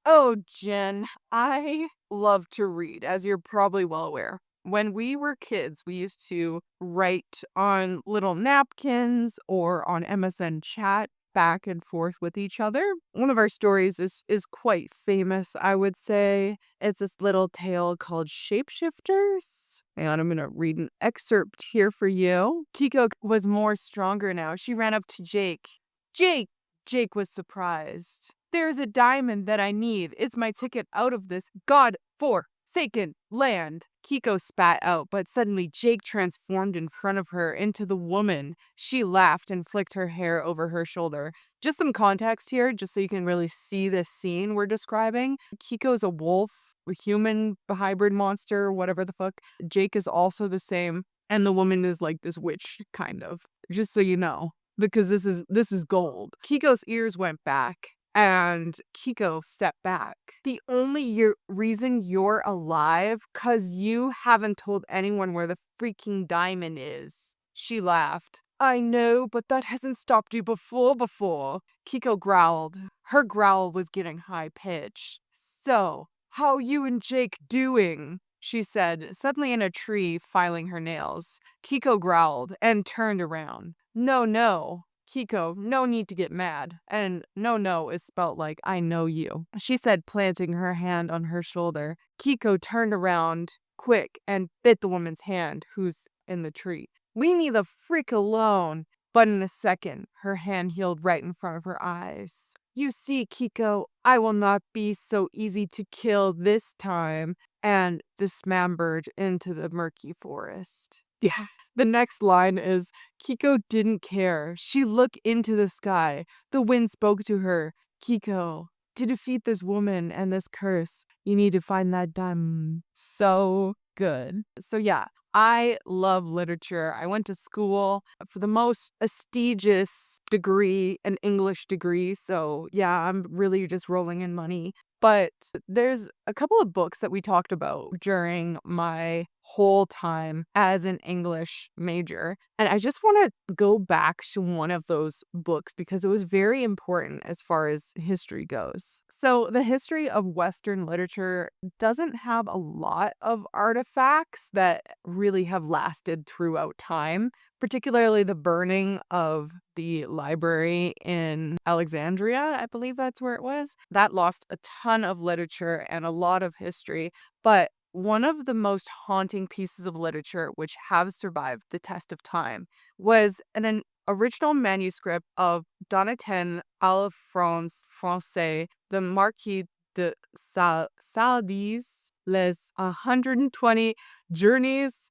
Oh, Jen, I love to read, as you're probably well aware. When we were kids, we used to write on little napkins or on MSN chat back and forth with each other. One of our stories is quite famous, I would say. It's this little tale called Shapeshifters. And I'm gonna read an excerpt here for you. Kiko was more stronger now. She ran up to Jake. Jake! Jake was surprised. There's a diamond that I need. It's my ticket out of this God-forsaken land. Kiko spat out, but suddenly Jake transformed in front of her into the woman. She laughed and flicked her hair over her shoulder. Just some context here, just so you can really see this scene we're describing. Kiko's a wolf, a human hybrid monster, whatever the fuck. Jake is also the same, and the woman is like this witch, kind of. Just so you know. Because this is gold. Kiko's ears went back, and Kiko stepped back. The only reason you're alive, 'cause you haven't told anyone where the freaking diamond is. She laughed. I know, but that hasn't stopped you before. Kiko growled. Her growl was getting high-pitched. So, how you and Jake doing? She said, suddenly in a tree, filing her nails. Kiko growled and turned around. No. Kiko, no need to get mad. And no is spelt like I know you. She said, planting her hand on her shoulder. Kiko turned around quick and bit the woman's hand, who's in the tree. Leave me the freak alone. But in a second, her hand healed right in front of her eyes. You see, Kiko, I will not be so easy to kill this time. And dismembered into the murky forest. Yeah. The next line is, Kiko didn't care. She looked into the sky. The wind spoke to her. Kiko, to defeat this woman and this curse, you need to find that diamond. So good. So yeah, I love literature. I went to school for the most prestigious degree, an English degree. So yeah, I'm really just rolling in money. But there's a couple of books that we talked about during my whole time as an English major. And I just want to go back to one of those books because it was very important as far as history goes. So, the history of Western literature doesn't have a lot of artifacts that really have lasted throughout time, particularly the burning of the library in Alexandria, I believe that's where it was. That lost a ton of literature and a lot of history, but one of the most haunting pieces of literature which have survived the test of time was an original manuscript of Donatien Alphonse Français, the Marquis de Sade, Les 120 Journeys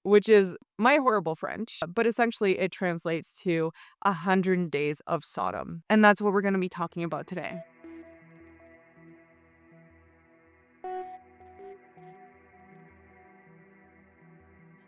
which is my horrible French, but essentially it translates to 100 Days of Sodom. And that's what we're going to be talking about today.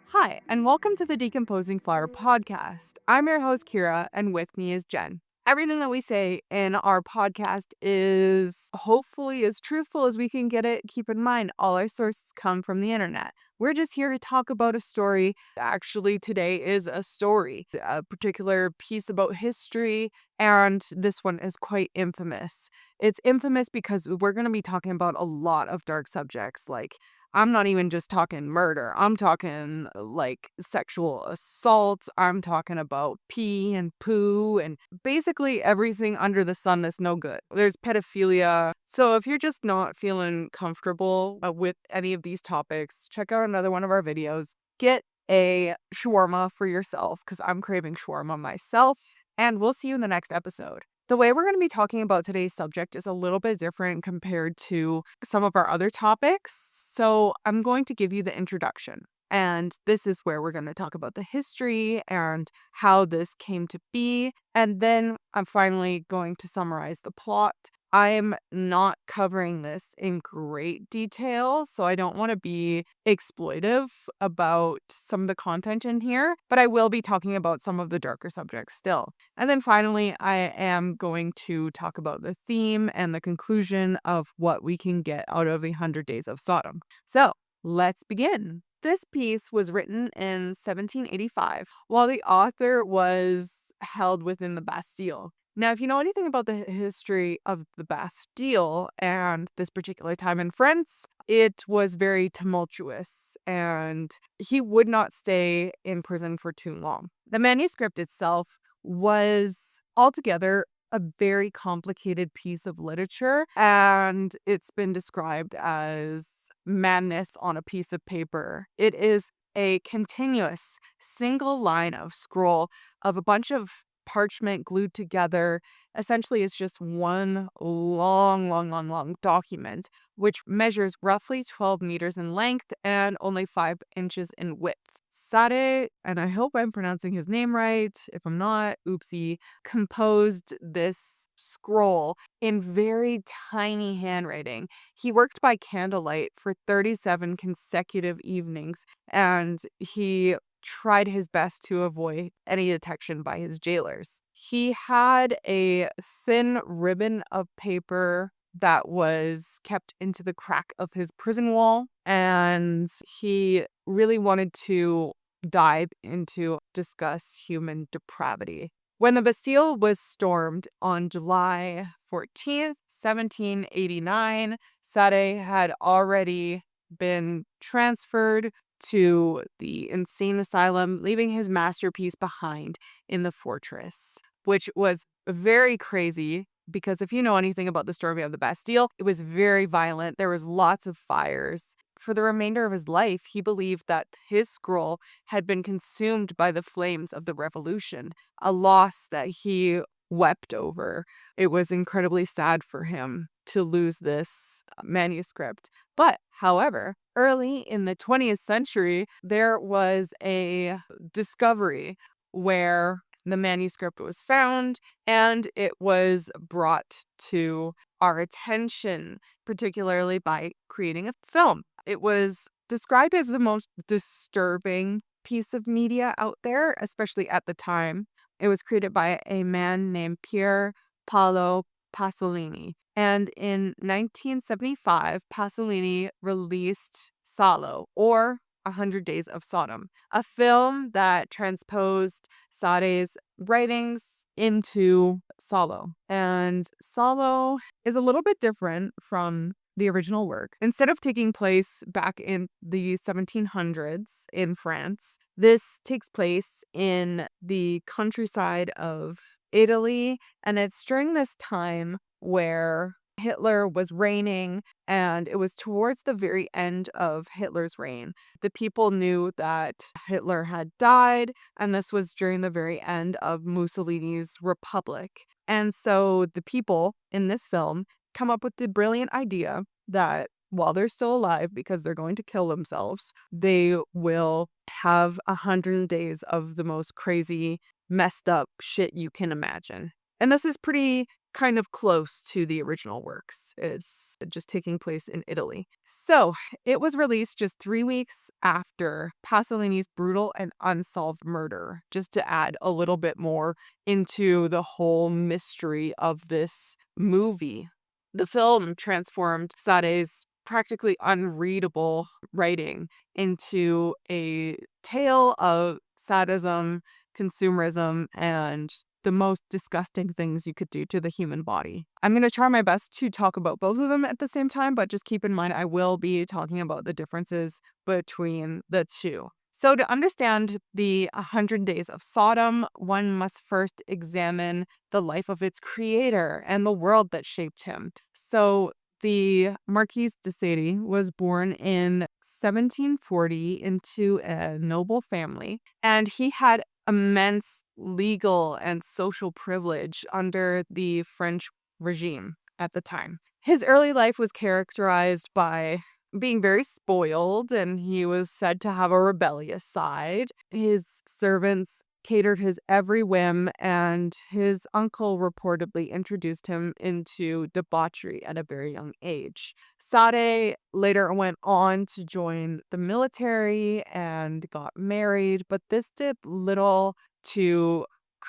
Hi, and welcome to the Decomposing Flower podcast. I'm your host, Kira, and with me is Jen. Everything that we say in our podcast is hopefully as truthful as we can get it. Keep in mind, all our sources come from the internet. We're just here to talk about a story. Actually, today is a story, a particular piece about history, and this one is quite infamous. It's infamous because we're going to be talking about a lot of dark subjects, like I'm not even just talking murder. I'm talking like sexual assault. I'm talking about pee and poo and basically everything under the sun that's no good. There's pedophilia. So if you're just not feeling comfortable with any of these topics, check out another one of our videos. Get a shawarma for yourself because I'm craving shawarma myself. And we'll see you in the next episode. The way we're going to be talking about today's subject is a little bit different compared to some of our other topics. So I'm going to give you the introduction. And this is where we're going to talk about the history and how this came to be. And then I'm finally going to summarize the plot. I'm not covering this in great detail, so I don't want to be exploitive about some of the content in here, but I will be talking about some of the darker subjects still. And then finally, I am going to talk about the theme and the conclusion of what we can get out of the 100 Days of Sodom. So let's begin. This piece was written in 1785 while the author was held within the Bastille. Now, if you know anything about the history of the Bastille and this particular time in France, it was very tumultuous and he would not stay in prison for too long. The manuscript itself was altogether a very complicated piece of literature, and it's been described as madness on a piece of paper. It is a continuous single line of scroll of a bunch of parchment glued together. Essentially, it's just one long document, which measures roughly 12 meters in length and only 5 inches in width. Sade, and I hope I'm pronouncing his name right. If I'm not, oopsie, composed this scroll in very tiny handwriting. He worked by candlelight for 37 consecutive evenings, and he tried his best to avoid any detection by his jailers. He had a thin ribbon of paper that was kept into the crack of his prison wall, and he really wanted to dive into discuss human depravity. When the Bastille was stormed on July 14th, 1789, Sade had already been transferred to the insane asylum, leaving his masterpiece behind in the fortress, which was very crazy because if you know anything about the storming of the Bastille, it was very violent. There was lots of fires. For the remainder of his life, he believed that his scroll had been consumed by the flames of the revolution, a loss that he wept over. It was incredibly sad for him to lose this manuscript. But, however, early in the 20th century, there was a discovery where the manuscript was found and it was brought to our attention, particularly by creating a film. It was described as the most disturbing piece of media out there, especially at the time. It was created by a man named Pier Paolo Pasolini. And in 1975, Pasolini released Salo, or 100 Days of Sodom, a film that transposed Sade's writings into Salo. And Salo is a little bit different from the original work. Instead of taking place back in the 1700s in France, this takes place in the countryside of Italy, and it's during this time where Hitler was reigning, and it was towards the very end of Hitler's reign. The people knew that Hitler had died, and this was during the very end of Mussolini's republic. And so the people in this film come up with the brilliant idea that while they're still alive, because they're going to kill themselves, they will have 100 days of the most crazy, messed up shit you can imagine. And this is pretty kind of close to the original works. It's just taking place in Italy. So it was released just 3 weeks after Pasolini's brutal and unsolved murder, just to add a little bit more into the whole mystery of this movie. The film transformed Sade's practically unreadable writing into a tale of sadism, consumerism, and the most disgusting things you could do to the human body. I'm going to try my best to talk about both of them at the same time, but just keep in mind I will be talking about the differences between the two. So to understand the 100 Days of Sodom, one must first examine the life of its creator and the world that shaped him. So the Marquis de Sade was born in 1740 into a noble family, and he had immense legal and social privilege under the French regime at the time. His early life was characterized by being very spoiled, and he was said to have a rebellious side. His servants catered his every whim, and his uncle reportedly introduced him into debauchery at a very young age. Sade later went on to join the military and got married, but this did little to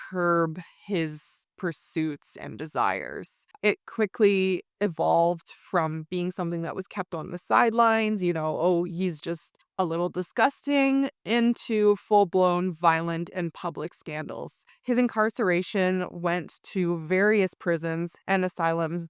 curb his pursuits and desires. It quickly evolved from being something that was kept on the sidelines, oh, he's just a little disgusting into full-blown violent and public scandals. His incarceration went to various prisons and asylums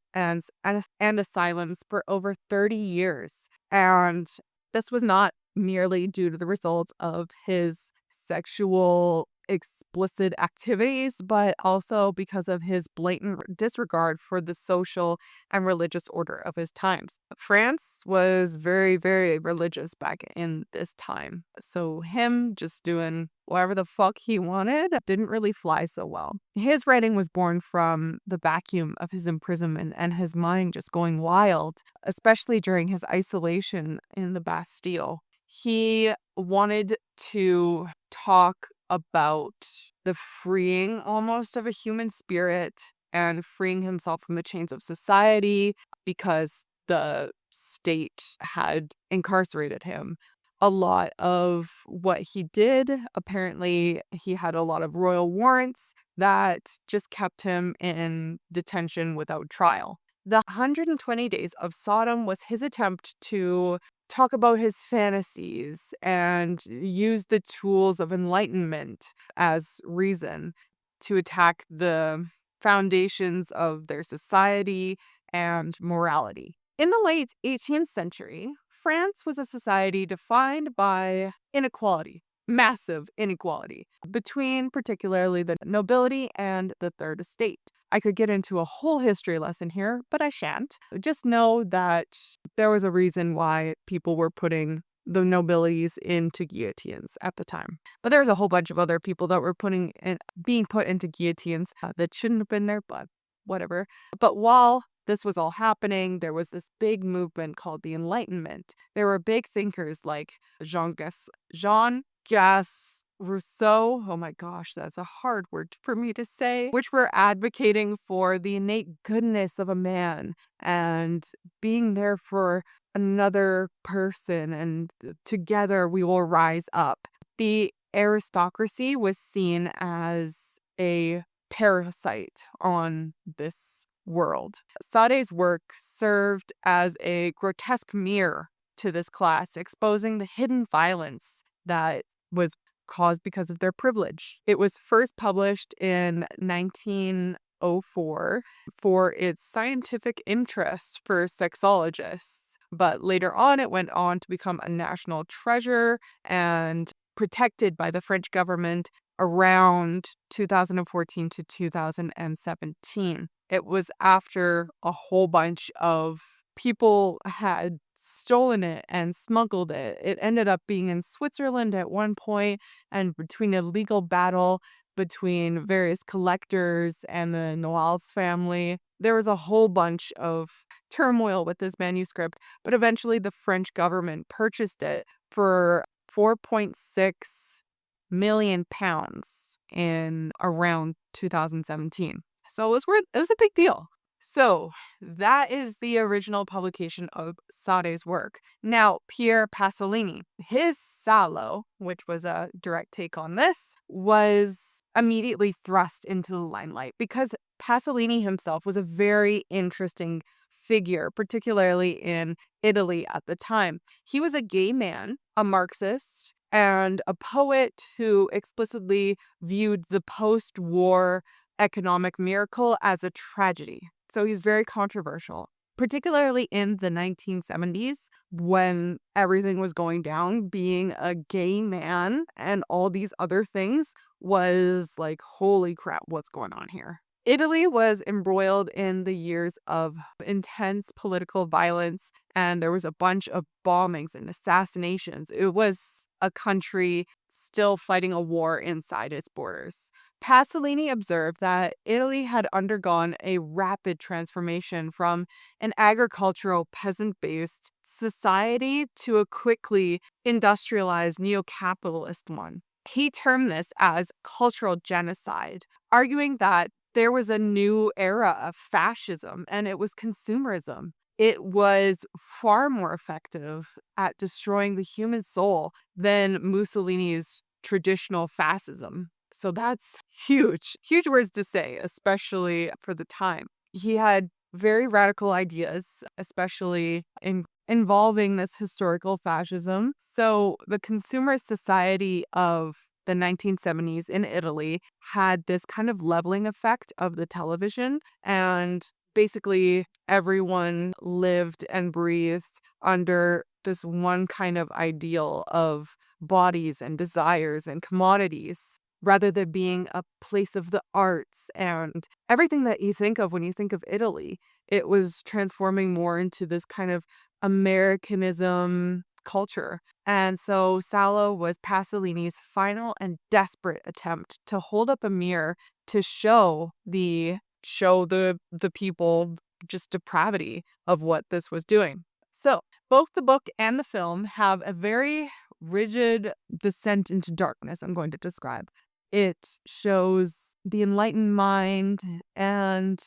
for over 30 years. And this was not merely due to the result of his sexual explicit activities, but also because of his blatant disregard for the social and religious order of his times. France was very, very religious back in this time. So him just doing whatever the fuck he wanted didn't really fly so well. His writing was born from the vacuum of his imprisonment and his mind just going wild, especially during his isolation in the Bastille. He wanted to talk about the freeing almost of a human spirit and freeing himself from the chains of society because the state had incarcerated him. A lot of what he did, apparently, he had a lot of royal warrants that just kept him in detention without trial. The 120 Days of Sodom was his attempt to talk about his fantasies and use the tools of enlightenment as reason to attack the foundations of their society and morality. In the late 18th century, France was a society defined by inequality, massive inequality, between particularly the nobility and the third estate. I could get into a whole history lesson here, but I shan't. Just know that there was a reason why people were putting the nobilities into guillotines at the time. But there was a whole bunch of other people that were being put into guillotines that shouldn't have been there, but whatever. But while this was all happening, there was this big movement called the Enlightenment. There were big thinkers like Jean Gas Rousseau, oh my gosh, that's a hard word for me to say, which were advocating for the innate goodness of a man and being there for another person, and together we will rise up. The aristocracy was seen as a parasite on this world. Sade's work served as a grotesque mirror to this class, exposing the hidden violence that was caused because of their privilege. It was first published in 1904 for its scientific interest for sexologists, but later on it went on to become a national treasure and protected by the French government around 2014 to 2017. It was after a whole bunch of people had stolen it and smuggled it. It ended up being in Switzerland at one point, and between a legal battle between various collectors and the Noailles family, there was a whole bunch of turmoil with this manuscript, but eventually the French government purchased it for 4.6 million pounds in around 2017. So it was a big deal. So that is the original publication of Sade's work. Now, Pier Pasolini, his Salo, which was a direct take on this, was immediately thrust into the limelight because Pasolini himself was a very interesting figure, particularly in Italy at the time. He was a gay man, a Marxist, and a poet who explicitly viewed the post-war economic miracle as a tragedy. So he's very controversial, particularly in the 1970s when everything was going down. Being a gay man and all these other things was like, holy crap, what's going on here? Italy was embroiled in the years of intense political violence, and there was a bunch of bombings and assassinations. It was a country still fighting a war inside its borders. Pasolini observed that Italy had undergone a rapid transformation from an agricultural peasant-based society to a quickly industrialized neo-capitalist one. He termed this as cultural genocide, arguing that there was a new era of fascism and it was consumerism. It was far more effective at destroying the human soul than Mussolini's traditional fascism. So that's huge words to say, especially for the time. He had very radical ideas, especially in involving this historical fascism. So the consumer society of the 1970s in Italy had this kind of leveling effect of the television, and basically everyone lived and breathed under this one kind of ideal of bodies and desires and commodities, rather than being a place of the arts and everything that you think of when you think of Italy. It was transforming more into this kind of Americanism culture. And so Salo was Pasolini's final and desperate attempt to hold up a mirror to show the people just depravity of what this was doing. So both the book and the film have a very rigid descent into darkness, I'm going to describe. It shows the enlightened mind, and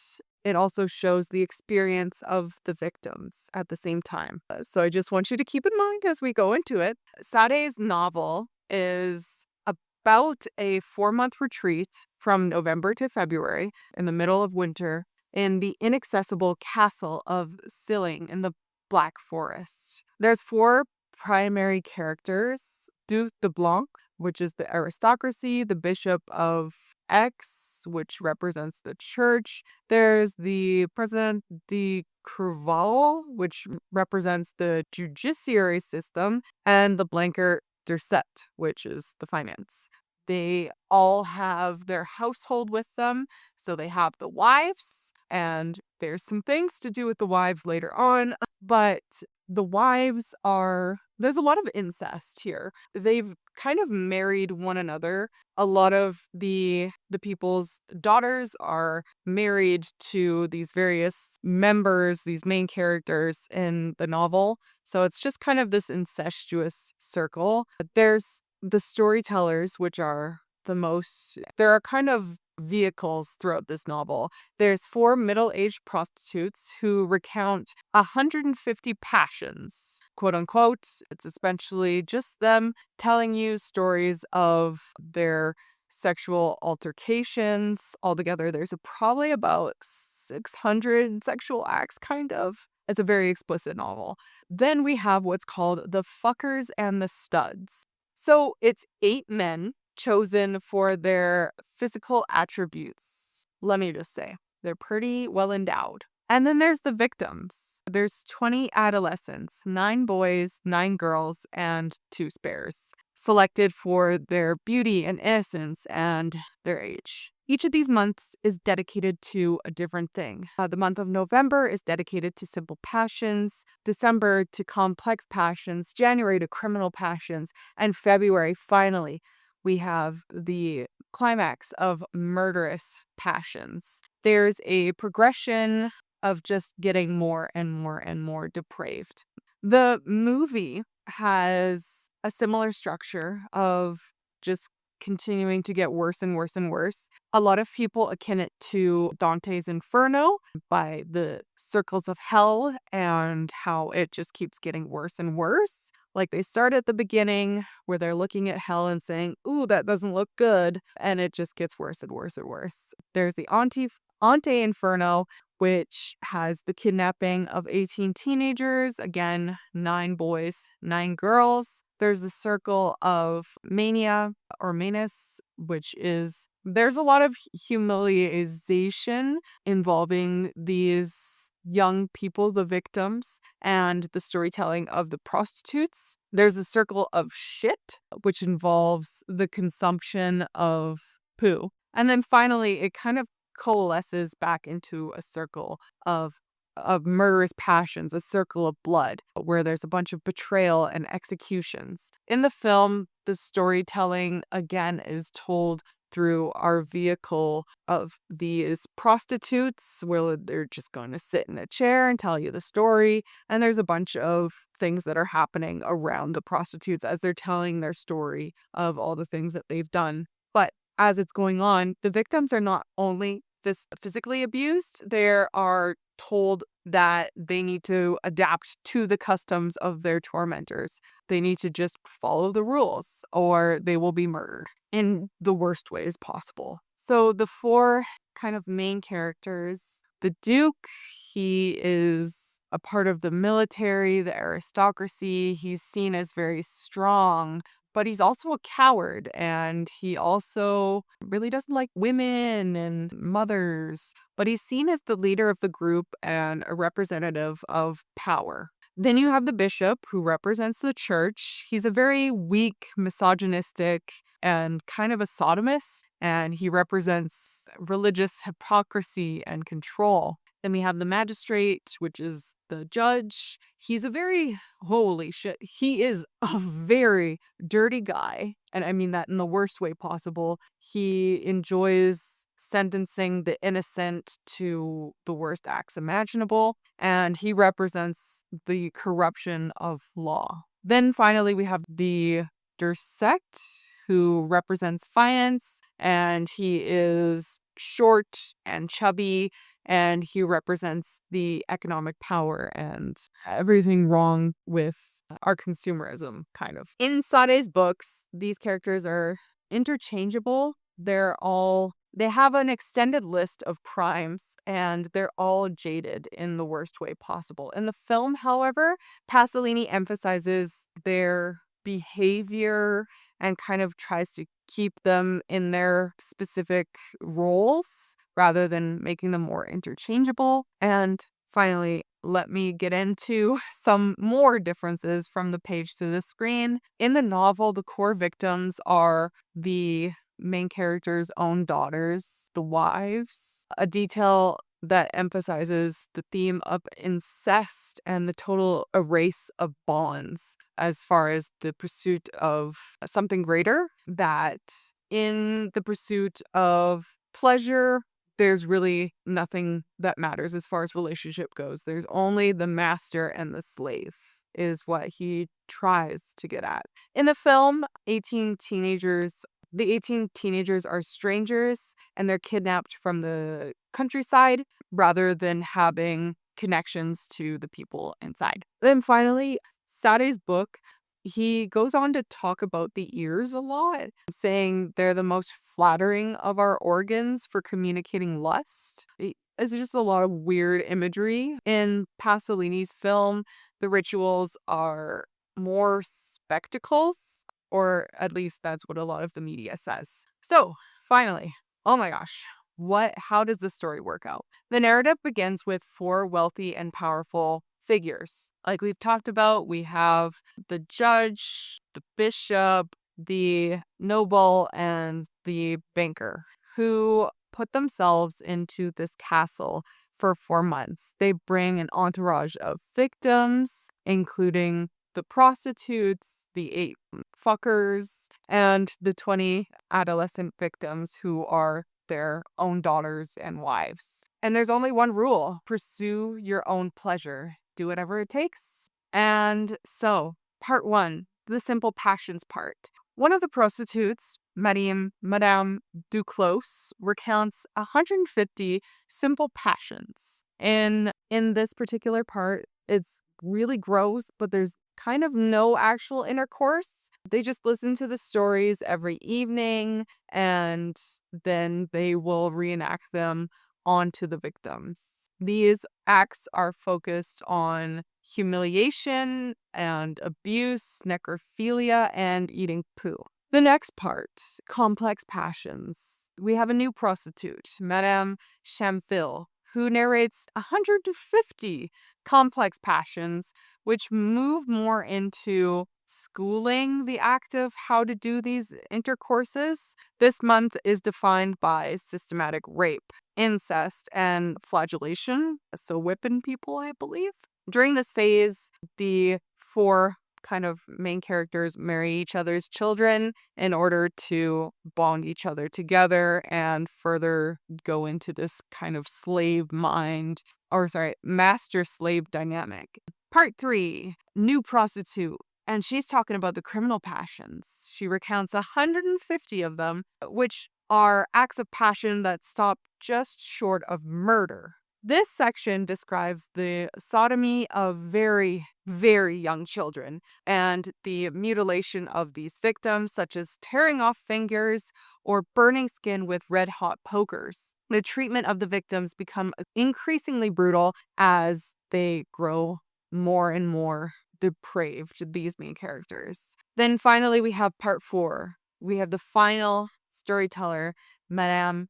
it also shows the experience of the victims at the same time. So I just want you to keep in mind as we go into it. Sade's novel is about a 4-month retreat from November to February in the middle of winter in the inaccessible castle of Silling in the Black Forest. There's 4 primary characters: Duke de Blanc, which is the aristocracy, the Bishop of X, which represents the church. There's the President de Creval, which represents the judiciary system, and the Blanquer Derset, which is the finance. They all have their household with them. So they have the wives, and there's some things to do with the wives later on. But there's a lot of incest here. They've kind of married one another. A lot of the people's daughters are married to these various members, these main characters in the novel. So it's just kind of this incestuous circle. There's the storytellers, which are there are kind of vehicles throughout this novel. There's 4 middle-aged prostitutes who recount 150 passions, quote unquote. It's essentially just them telling you stories of their sexual altercations. Altogether, there's probably about 600 sexual acts, kind of. It's a very explicit novel. Then we have what's called the fuckers and the studs. So it's 8 men chosen for their physical attributes. Let me just say, they're pretty well endowed. And then there's the victims. There's 20 adolescents, 9 boys, 9 girls, and 2 spares, selected for their beauty and innocence and their age. Each of these months is dedicated to a different thing. The month of November is dedicated to simple passions, December to complex passions, January to criminal passions, and February, finally, we have the climax of murderous passions. There's a progression of just getting more and more and more depraved. The movie has a similar structure of just continuing to get worse and worse and worse. A lot of people akin it to Dante's Inferno by the circles of hell and how it just keeps getting worse and worse. Like they start at the beginning where they're looking at hell and saying, "Ooh, that doesn't look good." And it just gets worse and worse and worse. There's the Ante Inferno, which has the kidnapping of 18 teenagers. Again, 9 boys, 9 girls. There's the circle of mania or manus, which is there's a lot of humiliation involving these young people, the victims, and the storytelling of the prostitutes. There's a circle of shit, which involves the consumption of poo. And then finally, it kind of coalesces back into a circle of murderous passions, a circle of blood, where there's a bunch of betrayal and executions. In the film, the storytelling again is told through our vehicle of these prostitutes, where they're just going to sit in a chair and tell you the story. And there's a bunch of things that are happening around the prostitutes as they're telling their story of all the things that they've done. But as it's going on, the victims are not only physically abused, they are told that they need to adapt to the customs of their tormentors. They need to just follow the rules or they will be murdered in the worst ways possible. So the 4 kind of main characters, the Duke, he is a part of the military, the aristocracy. He's seen as very strong, but he's also a coward, and he also really doesn't like women and mothers, but he's seen as the leader of the group and a representative of power. Then you have the bishop, who represents the church. He's a very weak, misogynistic, and kind of a sodomist, and he represents religious hypocrisy and control. Then we have the magistrate, which is the judge. He's a very, holy shit, he is a very dirty guy. And I mean that in the worst way possible. He enjoys sentencing the innocent to the worst acts imaginable, and he represents the corruption of law. Then finally, we have the Dursect, who represents finance, and he is short and chubby, and he represents the economic power and everything wrong with our consumerism, kind of. In Sade's books, these characters are interchangeable. They have an extended list of crimes, and they're all jaded in the worst way possible. In the film, however, Pasolini emphasizes their behavior and kind of tries to keep them in their specific roles rather than making them more interchangeable. And finally, let me get into some more differences from the page to the screen. In the novel, the core victims are the main character's own daughters, the wives, a detail that emphasizes the theme of incest and the total erase of bonds as far as the pursuit of something greater, that in the pursuit of pleasure, there's really nothing that matters as far as relationship goes. There's only the master and the slave is what he tries to get at. In the film, the 18 teenagers are strangers, and they're kidnapped from the countryside rather than having connections to the people inside. Then finally, Sade's book, he goes on to talk about the ears a lot, saying they're the most flattering of our organs for communicating lust. It's just a lot of weird imagery. In Pasolini's film, the rituals are more spectacles, or at least that's what a lot of the media says. So, finally, oh my gosh, how does the story work out? The narrative begins with 4 wealthy and powerful figures. Like we've talked about, we have the judge, the bishop, the noble, and the banker, who put themselves into this castle for 4 months. They bring an entourage of victims, including the prostitutes, the 8 fuckers, and the 20 adolescent victims who are their own daughters and wives. And there's only one rule: pursue your own pleasure. Do whatever it takes. And so, part 1, the simple passions part. One of the prostitutes, Madame Duclos, recounts 150 simple passions. In this particular part, it's really gross, but there's kind of no actual intercourse. They just listen to the stories every evening, and then they will reenact them onto the victims. These acts are focused on humiliation and abuse, necrophilia, and eating poo. The next part, complex passions. We have a new prostitute, Madame Chamfil, who narrates 150 complex passions, which move more into schooling the act of how to do these intercourses. This month is defined by systematic rape, incest, and flagellation, so whipping people, I believe. During this phase, the 4 kind of main characters marry each other's children in order to bond each other together and further go into this kind of master-slave dynamic. Part 3, new prostitute. And she's talking about the criminal passions. She recounts 150 of them, which are acts of passion that stop just short of murder. This section describes the sodomy of very, very young children and the mutilation of these victims, such as tearing off fingers or burning skin with red-hot pokers. The treatment of the victims become increasingly brutal as they grow more and more depraved, these main characters. Then finally, we have part 4. We have the final storyteller, Madame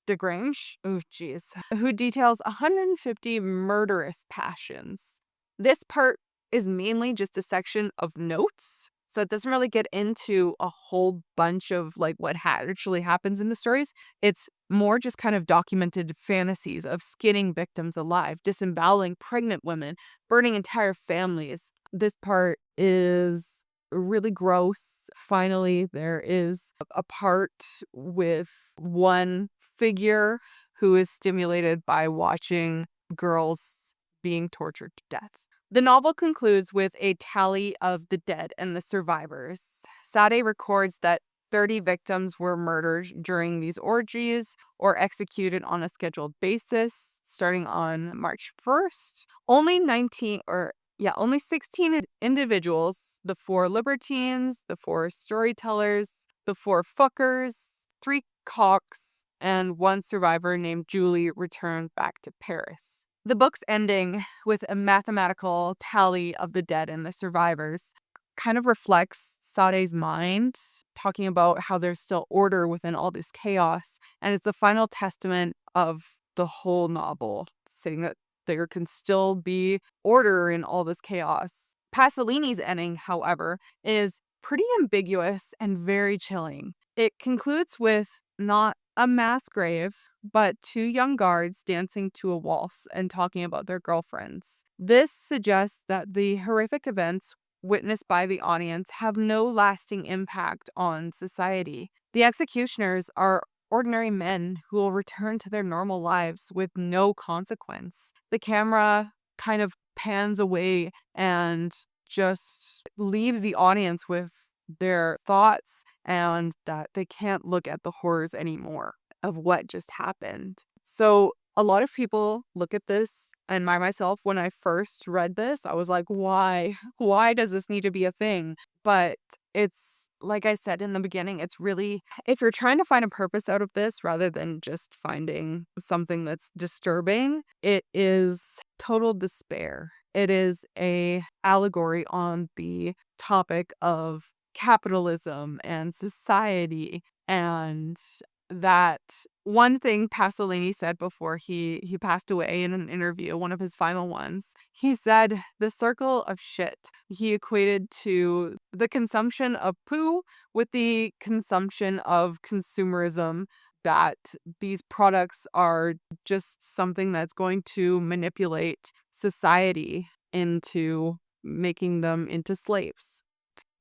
Degrange, oh jeez, who details 150 murderous passions. This part is mainly just a section of notes, so it doesn't really get into a whole bunch of like what actually happens in the stories. It's more just kind of documented fantasies of skinning victims alive, disemboweling pregnant women, burning entire families. This part is really gross. Finally, there is a part with one figure who is stimulated by watching girls being tortured to death. The novel concludes with a tally of the dead and the survivors. Sade records that 30 victims were murdered during these orgies or executed on a scheduled basis starting on March 1st. Only 16 individuals, the 4 libertines, the 4 storytellers, the 4 fuckers, 3 cocks, and 1 survivor named Julie returned back to Paris. The book's ending with a mathematical tally of the dead and the survivors kind of reflects Sade's mind, talking about how there's still order within all this chaos, and it's the final testament of the whole novel, saying that there can still be order in all this chaos. Pasolini's ending, however, is pretty ambiguous and very chilling. It concludes with not a mass grave, but 2 young guards dancing to a waltz and talking about their girlfriends. This suggests that the horrific events witnessed by the audience have no lasting impact on society. The executioners are ordinary men who will return to their normal lives with no consequence. The camera kind of pans away and just leaves the audience with their thoughts and that they can't look at the horrors anymore of what just happened. So a lot of people look at this, and myself, when I first read this, I was like, why? Why does this need to be a thing? But it's, like I said in the beginning, it's really, if you're trying to find a purpose out of this rather than just finding something that's disturbing, it is total despair. It is a allegory on the topic of capitalism and society, and that one thing Pasolini said before he passed away in an interview, one of his final ones, he said the circle of shit. He equated to the consumption of poo with the consumption of consumerism, that these products are just something that's going to manipulate society into making them into slaves.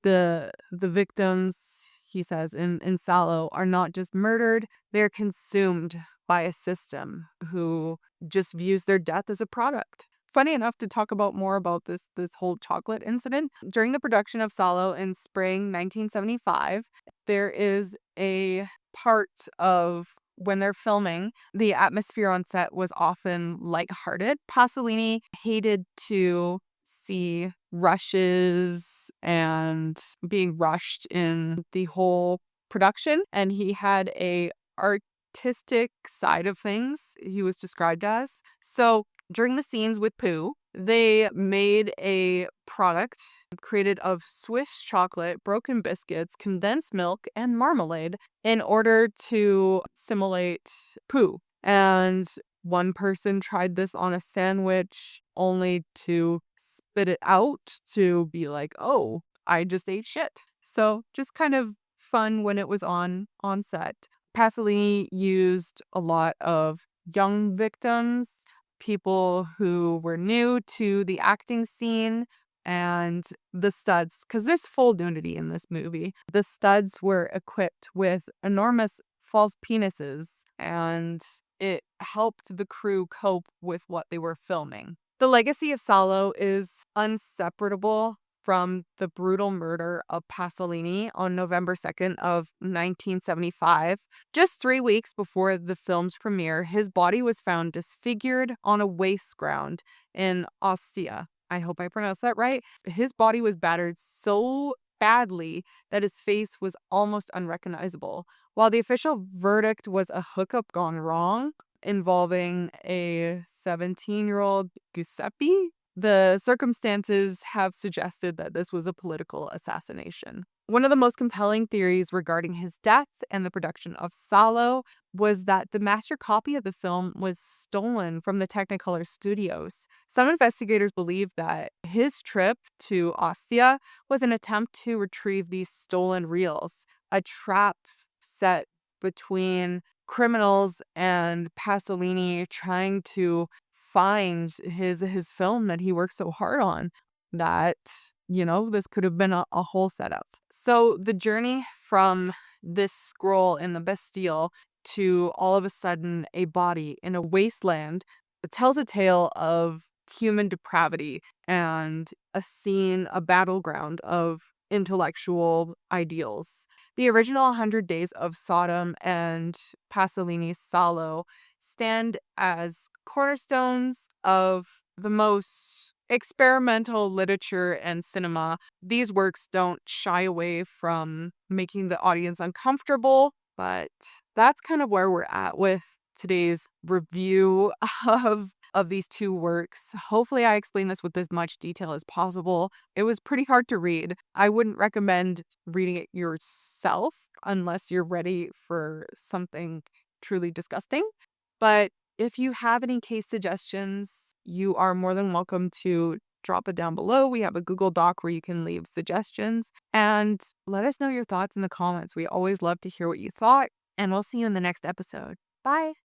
The victims, he says in Salo, are not just murdered, they're consumed by a system who just views their death as a product. Funny enough to talk about more about this whole chocolate incident. During the production of Salo in spring 1975, there is a part of when they're filming, the atmosphere on set was often lighthearted. Pasolini hated to see rushes and being rushed in the whole production, and he had a artistic side of things, he was described as. So during the scenes with poo, they made a product created of Swiss chocolate, broken biscuits, condensed milk, and marmalade in order to simulate poo. And one person tried this on a sandwich only to spit it out to be like, oh, I just ate shit. So just kind of fun when it was on set. Pasolini used a lot of young victims, people who were new to the acting scene, and the studs, because there's full nudity in this movie. The studs were equipped with enormous false penises, and it helped the crew cope with what they were filming. The legacy of Salo is inseparable from the brutal murder of Pasolini on November 2nd of 1975. Just 3 weeks before the film's premiere, his body was found disfigured on a waste ground in Ostia. I hope I pronounced that right. His body was battered so badly that his face was almost unrecognizable. While the official verdict was a hookup gone wrong, involving a 17-year-old Giuseppe. The circumstances have suggested that this was a political assassination. One of the most compelling theories regarding his death and the production of Salo was that the master copy of the film was stolen from the Technicolor studios. Some investigators believe that his trip to Ostia was an attempt to retrieve these stolen reels, a trap set between criminals and Pasolini trying to find his film that he worked so hard on. That, this could have been a whole setup. So the journey from this scroll in the Bastille to all of a sudden a body in a wasteland, it tells a tale of human depravity and a battleground of intellectual ideals. The original 100 Days of Sodom and Pasolini's Salo stand as cornerstones of the most experimental literature and cinema. These works don't shy away from making the audience uncomfortable, but that's kind of where we're at with today's review of these two works. Hopefully I explained this with as much detail as possible. It was pretty hard to read. I wouldn't recommend reading it yourself unless you're ready for something truly disgusting. But if you have any case suggestions, you are more than welcome to drop it down below. We have a Google Doc where you can leave suggestions and let us know your thoughts in the comments. We always love to hear what you thought, and we'll see you in the next episode. Bye.